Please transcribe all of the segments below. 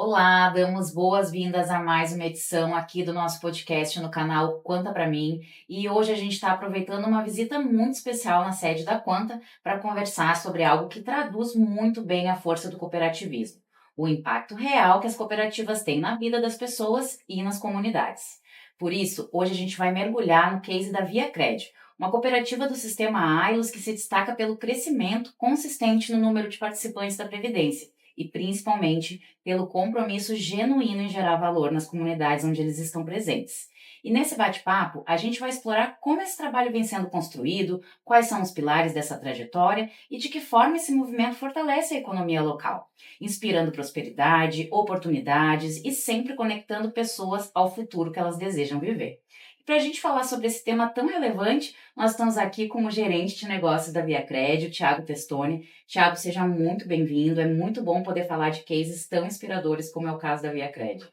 Olá, damos boas-vindas a mais uma edição aqui do nosso podcast no canal Quanta Pra Mim. E hoje a gente está aproveitando uma visita muito especial na sede da Quanta para conversar sobre algo que traduz muito bem a força do cooperativismo, o impacto real que as cooperativas têm na vida das pessoas e nas comunidades. Por isso, hoje a gente vai mergulhar no case da ViaCred, uma cooperativa do sistema AIOS que se destaca pelo crescimento consistente no número de participantes da Previdência e principalmente pelo compromisso genuíno em gerar valor nas comunidades onde eles estão presentes. E nesse bate-papo, a gente vai explorar como esse trabalho vem sendo construído, quais são os pilares dessa trajetória e de que forma esse movimento fortalece a economia local, inspirando prosperidade, oportunidades e sempre conectando pessoas ao futuro que elas desejam viver. E para a gente falar sobre esse tema tão relevante, nós estamos aqui com o gerente de negócios da ViaCred, o Thiago Testoni. Thiago, seja muito bem-vindo. É muito bom poder falar de cases tão inspiradores como é o caso da ViaCred.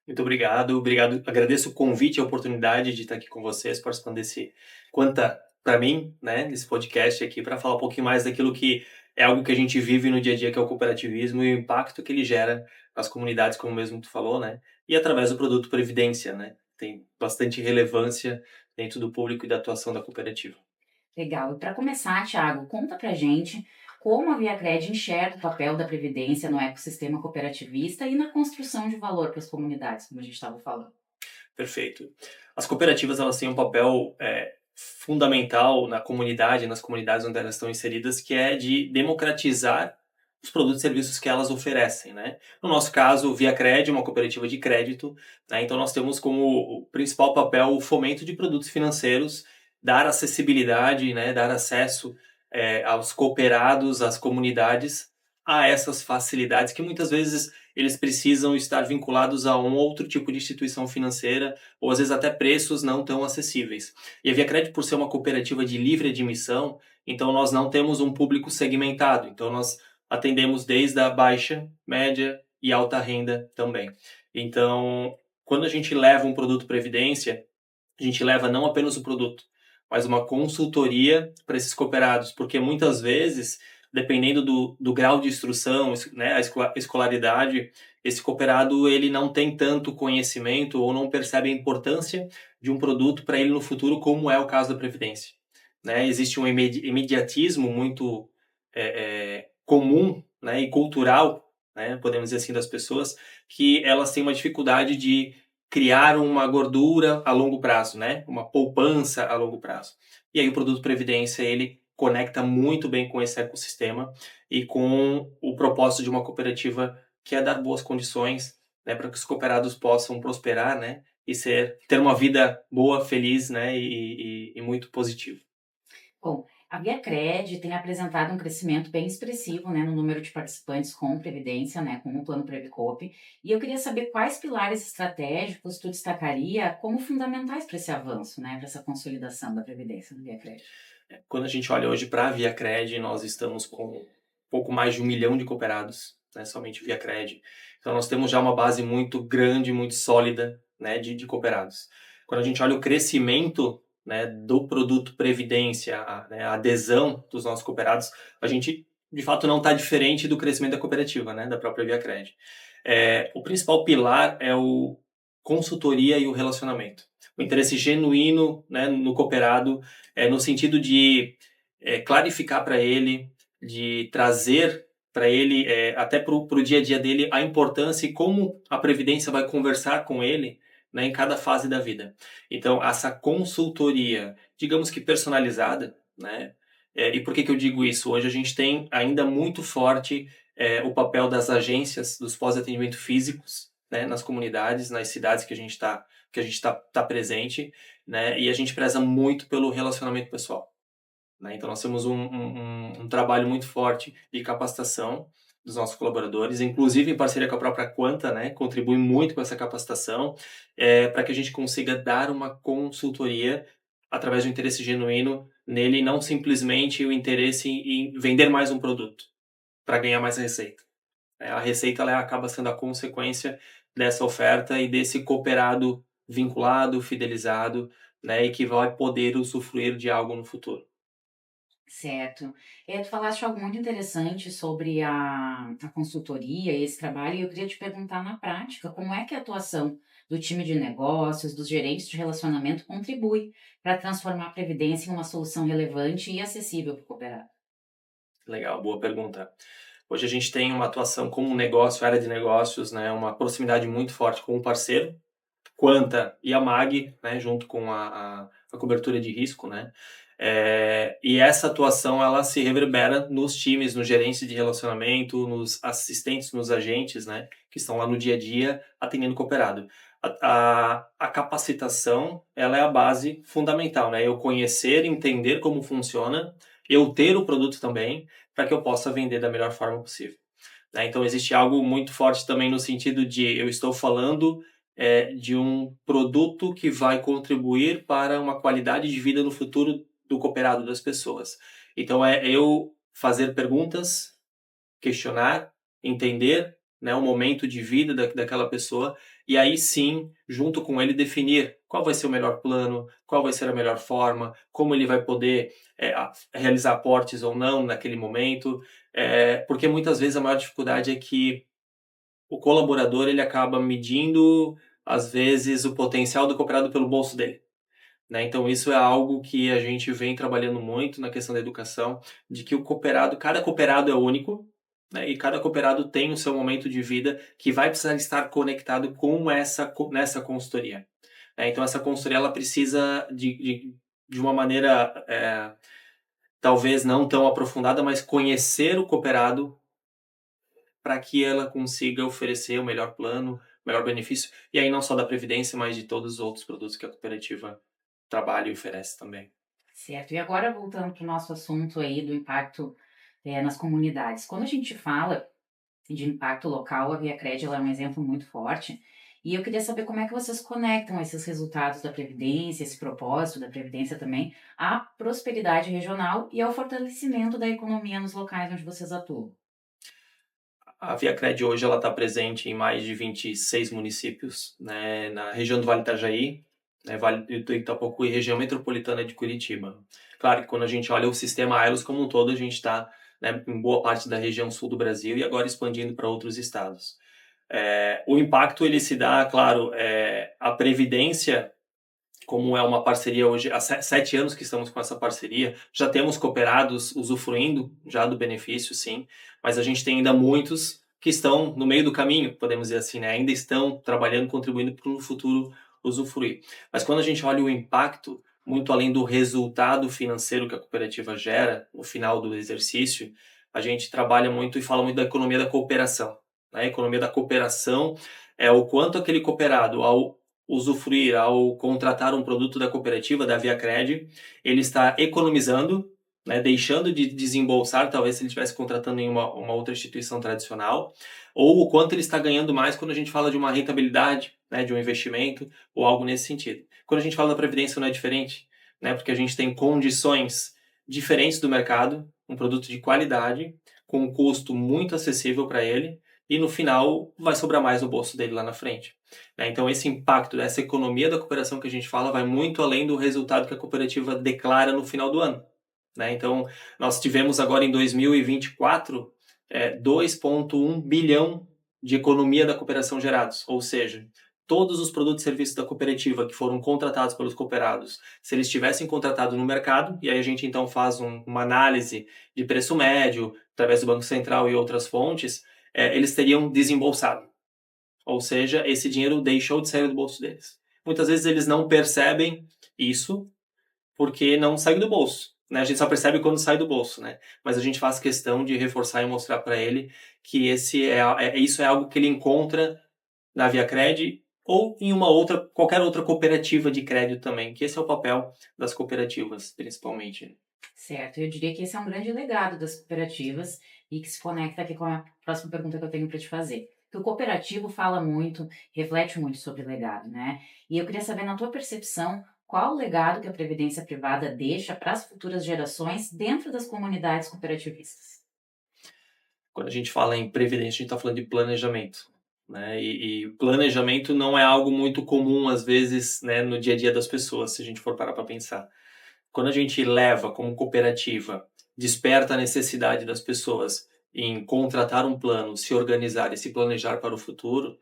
Muito obrigado. Agradeço o convite e a oportunidade de estar aqui com vocês, participando desse Quanta para mim, né, nesse podcast aqui, para falar um pouquinho mais daquilo que é algo que a gente vive no dia a dia, que é o cooperativismo e o impacto que ele gera nas comunidades, como mesmo tu falou, né, e através do produto Previdência, né, tem bastante relevância dentro do público e da atuação da cooperativa. Legal. E para começar, Thiago, conta pra gente como a ViaCred enxerga o papel da Previdência no ecossistema cooperativista e na construção de valor para as comunidades, como a gente estava falando. Perfeito. As cooperativas, elas têm um papel fundamental na comunidade, nas comunidades onde elas estão inseridas, que é de democratizar os produtos e serviços que elas oferecem, né? No nosso caso, o ViaCred, uma cooperativa de crédito, né? Então nós temos como o principal papel o fomento de produtos financeiros, dar acessibilidade, né? Dar acesso aos cooperados, às comunidades, a essas facilidades que muitas vezes eles precisam estar vinculados a um outro tipo de instituição financeira ou às vezes até preços não tão acessíveis. E a ViaCred, por ser uma cooperativa de livre admissão, então nós não temos um público segmentado. Então nós atendemos desde a baixa, média e alta renda também. Então, quando a gente leva um produto previdência, a gente leva não apenas o produto, mas uma consultoria para esses cooperados, porque muitas vezes, dependendo do grau de instrução, né, a escolaridade, esse cooperado ele não tem tanto conhecimento ou não percebe a importância de um produto para ele no futuro, como é o caso da Previdência. Né? Existe um imediatismo muito comum, né, e cultural, né, podemos dizer assim, das pessoas, que elas têm uma dificuldade de criar uma gordura a longo prazo, né? Uma poupança a longo prazo. E aí o produto Previdência, ele conecta muito bem com esse ecossistema e com o propósito de uma cooperativa que é dar boas condições, né, para que os cooperados possam prosperar, né, e ter uma vida boa, feliz, né, e muito positiva. Bom, a ViaCred tem apresentado um crescimento bem expressivo, né, no número de participantes com Previdência, né, com o Plano Previcope, e eu queria saber quais pilares estratégicos tu destacaria como fundamentais para esse avanço, né, para essa consolidação da Previdência no ViaCred. Quando a gente olha hoje para a ViaCred, nós estamos com um pouco mais de 1 milhão de cooperados, né, somente ViaCred. Então nós temos já uma base muito grande, muito sólida, né, de cooperados. Quando a gente olha o crescimento, né, do produto Previdência, né, a adesão dos nossos cooperados, a gente de fato não está diferente do crescimento da cooperativa, né, da própria ViaCred. O principal pilar é o consultoria e o relacionamento. O interesse genuíno, né, no cooperado, no sentido de clarificar para ele, de trazer para ele, até para o dia a dia dele, a importância e como a Previdência vai conversar com ele, né, em cada fase da vida. Então, essa consultoria, digamos que personalizada, né? E por que eu digo isso? Hoje a gente tem ainda muito forte o papel das agências, dos pós-atendimento físicos, né, nas comunidades, nas cidades que a gente está presente, né, e a gente preza muito pelo relacionamento pessoal. Né? Então, nós temos um trabalho muito forte de capacitação dos nossos colaboradores, inclusive em parceria com a própria Quanta, né? Contribui muito com essa capacitação, para que a gente consiga dar uma consultoria através do interesse genuíno nele, não simplesmente o interesse em vender mais um produto para ganhar mais receita. A receita ela acaba sendo a consequência dessa oferta e desse cooperado vinculado, fidelizado, né? E que vai poder usufruir de algo no futuro. Certo. Tu falaste algo muito interessante sobre a consultoria e esse trabalho, e eu queria te perguntar na prática, como é que a atuação do time de negócios, dos gerentes de relacionamento contribui para transformar a previdência em uma solução relevante e acessível para o cooperado? Legal, boa pergunta. Hoje a gente tem uma atuação como negócio, área de negócios, né, uma proximidade muito forte com o parceiro, Quanta e a MAG, né, junto com a cobertura de risco, né? E essa atuação ela se reverbera nos times, nos gerentes de relacionamento, nos assistentes, nos agentes, né, que estão lá no dia a dia atendendo o cooperado. A capacitação ela é a base fundamental, né? Eu conhecer, entender como funciona, eu ter o produto também, para que eu possa vender da melhor forma possível. Né? Então, existe algo muito forte também no sentido de eu estou falando de um produto que vai contribuir para uma qualidade de vida no futuro do cooperado das pessoas. Então, é eu fazer perguntas, questionar, entender, né, o momento de vida daquela pessoa e aí sim, junto com ele, definir qual vai ser o melhor plano, qual vai ser a melhor forma, como ele vai poder realizar aportes ou não naquele momento, porque muitas vezes a maior dificuldade é que o colaborador ele acaba medindo, às vezes, o potencial do cooperado pelo bolso dele. Né? Então, isso é algo que a gente vem trabalhando muito na questão da educação, de que o cooperado, cada cooperado é único, né? E cada cooperado tem o seu momento de vida que vai precisar estar conectado com nessa consultoria. Né? Então, essa consultoria ela precisa de uma maneira, talvez não tão aprofundada, mas conhecer o cooperado para que ela consiga oferecer o melhor plano, o melhor benefício, e aí não só da Previdência, mas de todos os outros produtos que a cooperativa trabalha e oferece também. Certo. E agora voltando para o nosso assunto aí do impacto nas comunidades. Quando a gente fala de impacto local, a ViaCred ela é um exemplo muito forte. E eu queria saber como é que vocês conectam esses resultados da Previdência, esse propósito da Previdência também, à prosperidade regional e ao fortalecimento da economia nos locais onde vocês atuam. A ViaCred hoje ela está presente em mais de 26 municípios, né, na região do Vale do Itajaí, né, Vale do Itapocu e região metropolitana de Curitiba. Claro que quando a gente olha o sistema Aeros como um todo, a gente está, né, em boa parte da região sul do Brasil e agora expandindo para outros estados. O impacto ele se dá, claro, a Previdência, como é uma parceria hoje, há 7 anos que estamos com essa parceria, já temos cooperados usufruindo já do benefício, sim, mas a gente tem ainda muitos que estão no meio do caminho, podemos dizer assim, né? Ainda estão trabalhando, contribuindo para o futuro usufruir. Mas quando a gente olha o impacto, muito além do resultado financeiro que a cooperativa gera no final do exercício, a gente trabalha muito e fala muito da economia da cooperação. Né? A economia da cooperação é o quanto aquele cooperado, ao usufruir, ao contratar um produto da cooperativa, da ViaCred, ele está economizando, né, deixando de desembolsar, talvez se ele estivesse contratando em uma outra instituição tradicional, ou o quanto ele está ganhando mais quando a gente fala de uma rentabilidade, né, de um investimento, ou algo nesse sentido. Quando a gente fala da Previdência não é diferente, né, porque a gente tem condições diferentes do mercado, um produto de qualidade, com um custo muito acessível para ele, e no final vai sobrar mais no bolso dele lá na frente. Né? Então, esse impacto dessa economia da cooperação que a gente fala vai muito além do resultado que a cooperativa declara no final do ano. Né? Então, nós tivemos agora em 2024 2,1 bilhão de economia da cooperação gerados, ou seja, todos os produtos e serviços da cooperativa que foram contratados pelos cooperados, se eles tivessem contratado no mercado, e aí a gente então faz uma análise de preço médio, através do Banco Central e outras fontes, eles teriam desembolsado. Ou seja, esse dinheiro deixou de sair do bolso deles. Muitas vezes eles não percebem isso porque não saiu do bolso. Né? A gente só percebe quando sai do bolso, né? Mas a gente faz questão de reforçar e mostrar para ele que isso é algo que ele encontra na ViaCred ou em qualquer outra cooperativa de crédito também, que esse é o papel das cooperativas, principalmente. Certo, eu diria que esse é um grande legado das cooperativas e que se conecta aqui com a próxima pergunta que eu tenho para te fazer. Que o cooperativo fala muito, reflete muito sobre legado, né? E eu queria saber, na tua percepção, qual o legado que a previdência privada deixa para as futuras gerações dentro das comunidades cooperativistas? Quando a gente fala em previdência, a gente está falando de planejamento. Né? E planejamento não é algo muito comum, às vezes, né, no dia a dia das pessoas, se a gente for parar para pensar. Quando a gente leva como cooperativa desperta a necessidade das pessoas em contratar um plano, se organizar e se planejar para o futuro,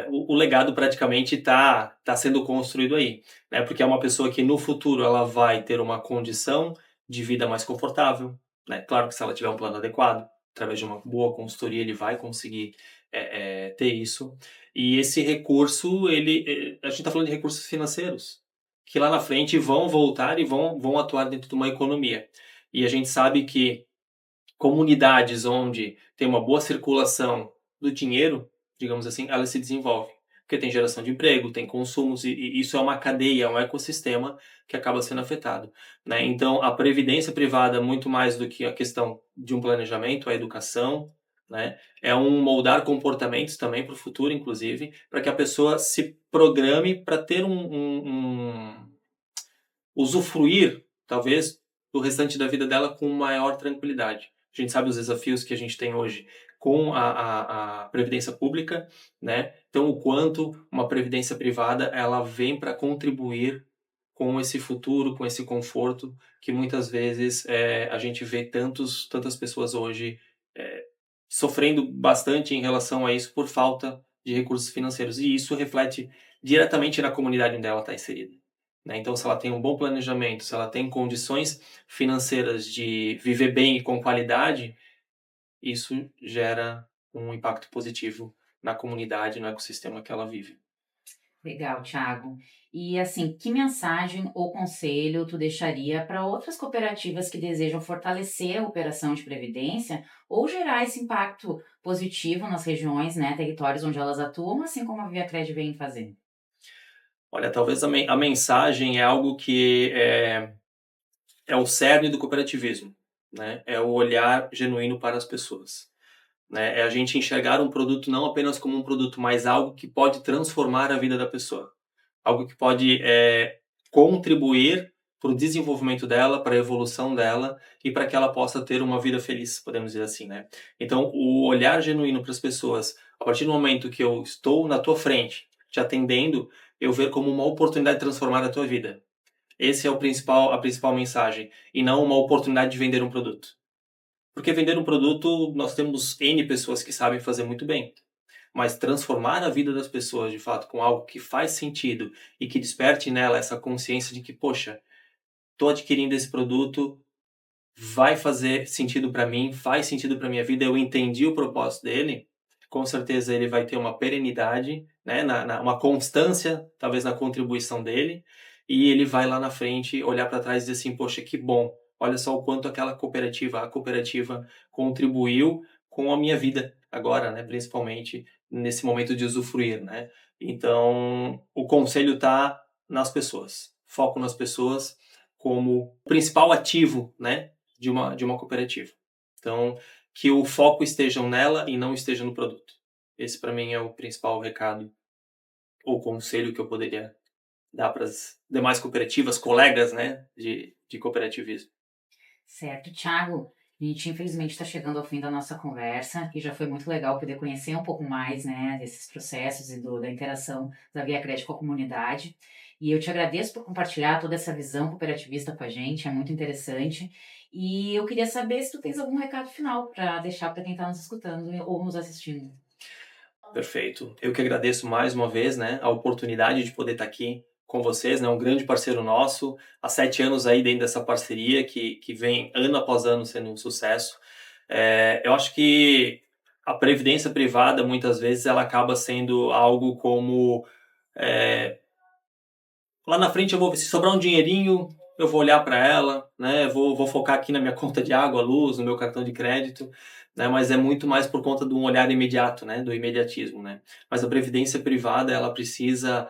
o legado praticamente tá sendo construído aí, né? Porque é uma pessoa que no futuro ela vai ter uma condição de vida mais confortável, né? Claro que se ela tiver um plano adequado, através de uma boa consultoria, ele vai conseguir ter isso. E esse recurso, a gente está falando de recursos financeiros, que lá na frente vão voltar e vão atuar dentro de uma economia. E a gente sabe que comunidades onde tem uma boa circulação do dinheiro, digamos assim, elas se desenvolvem. Porque tem geração de emprego, tem consumos, e isso é uma cadeia, é um ecossistema que acaba sendo afetado, né? Então, a previdência privada, muito mais do que a questão de um planejamento, a educação, né? É um moldar comportamentos também para o futuro, inclusive, para que a pessoa se programe para ter usufruir, talvez, do restante da vida dela com maior tranquilidade. A gente sabe os desafios que a gente tem hoje com a previdência pública, né? Então, o quanto uma previdência privada ela vem para contribuir com esse futuro, com esse conforto que muitas vezes a gente vê tantas pessoas hoje sofrendo bastante em relação a isso por falta de recursos financeiros. E isso reflete diretamente na comunidade onde ela está inserida, né? Então, se ela tem um bom planejamento, se ela tem condições financeiras de viver bem e com qualidade, isso gera um impacto positivo na comunidade, no ecossistema que ela vive. Legal, Thiago. E assim, que mensagem ou conselho tu deixaria para outras cooperativas que desejam fortalecer a operação de previdência ou gerar esse impacto positivo nas regiões, né, territórios onde elas atuam, assim como a ViaCred vem fazendo? Olha, talvez a mensagem é algo que é o cerne do cooperativismo, né? É o olhar genuíno para as pessoas, né? É a gente enxergar um produto não apenas como um produto, mas algo que pode transformar a vida da pessoa, algo que pode contribuir para o desenvolvimento dela, para a evolução dela e para que ela possa ter uma vida feliz, podemos dizer assim, né? Então, o olhar genuíno para as pessoas, a partir do momento que eu estou na tua frente, te atendendo, eu ver como uma oportunidade de transformar a tua vida. Esse é a principal mensagem, e não uma oportunidade de vender um produto. Porque vender um produto, nós temos N pessoas que sabem fazer muito bem. Mas transformar a vida das pessoas, de fato, com algo que faz sentido e que desperte nela essa consciência de que, poxa, estou adquirindo esse produto, vai fazer sentido para mim, faz sentido para minha vida, eu entendi o propósito dele, com certeza ele vai ter uma perenidade, né, uma constância, talvez na contribuição dele, e ele vai lá na frente olhar para trás e dizer assim, poxa, que bom, olha só o quanto a cooperativa contribuiu com a minha vida agora, né, principalmente nesse momento de usufruir, né. Então, o conselho está nas pessoas, foco nas pessoas como principal ativo, né, de uma cooperativa. Então, que o foco esteja nela e não esteja no produto. Esse, para mim, é o principal recado ou conselho que eu poderia dar para as demais cooperativas, colegas, né, de cooperativismo. Certo, Thiago. A gente infelizmente está chegando ao fim da nossa conversa e já foi muito legal poder conhecer um pouco mais, né, desses processos e da interação da ViaCred com a comunidade. E eu te agradeço por compartilhar toda essa visão cooperativista com a gente, é muito interessante. E eu queria saber se tu tens algum recado final para deixar para quem está nos escutando ou nos assistindo. Perfeito. Eu que agradeço mais uma vez, né, a oportunidade de poder estar aqui com vocês, né, um grande parceiro nosso, há 7 anos aí dentro dessa parceria que vem ano após ano sendo um sucesso. Eu acho que a previdência privada, muitas vezes, ela acaba sendo algo como é, lá na frente eu vou, se sobrar um dinheirinho, eu vou olhar para ela, né? Vou focar aqui na minha conta de água, luz, no meu cartão de crédito, né? Mas é muito mais por conta de um olhar imediato, né? Do imediatismo, né? Mas a previdência privada, ela precisa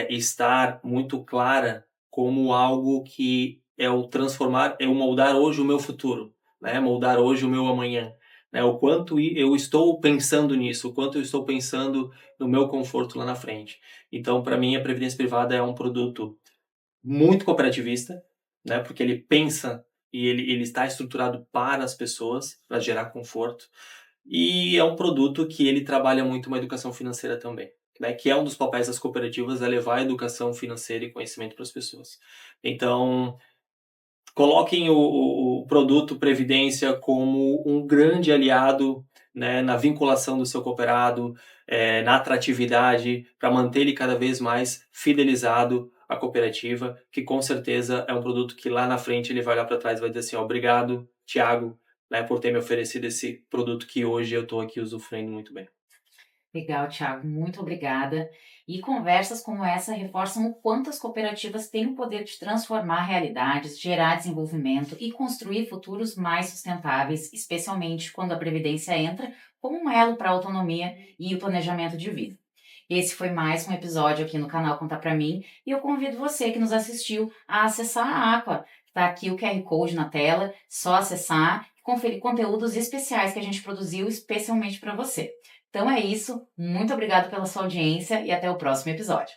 estar muito clara como algo que é o transformar, é o moldar hoje o meu futuro, né? Moldar hoje o meu amanhã, né? O quanto eu estou pensando nisso, o quanto eu estou pensando no meu conforto lá na frente. Então, para mim, a previdência privada é um produto muito cooperativista, né? Porque ele pensa e ele está estruturado para as pessoas, para gerar conforto. E é um produto que ele trabalha muito uma educação financeira também, né? Que é um dos papéis das cooperativas, é levar a educação financeira e conhecimento para as pessoas. Então, Coloquem o produto Previdência como um grande aliado, né, na vinculação do seu cooperado, na atratividade, para manter ele cada vez mais fidelizado à cooperativa, que com certeza é um produto que lá na frente ele vai olhar para trás e vai dizer assim, obrigado, Thiago, né, por ter me oferecido esse produto que hoje eu estou aqui usufruindo muito bem. Legal, Thiago, muito obrigada. E conversas como essa reforçam o quanto as cooperativas têm o poder de transformar realidades, gerar desenvolvimento e construir futuros mais sustentáveis, especialmente quando a Previdência entra como um elo para a autonomia e o planejamento de vida. Esse foi mais um episódio aqui no canal Conta Pra Mim e eu convido você que nos assistiu a acessar a Aqua. Está aqui o QR Code na tela, só acessar e conferir conteúdos especiais que a gente produziu especialmente para você. Então é isso, muito obrigada pela sua audiência e até o próximo episódio.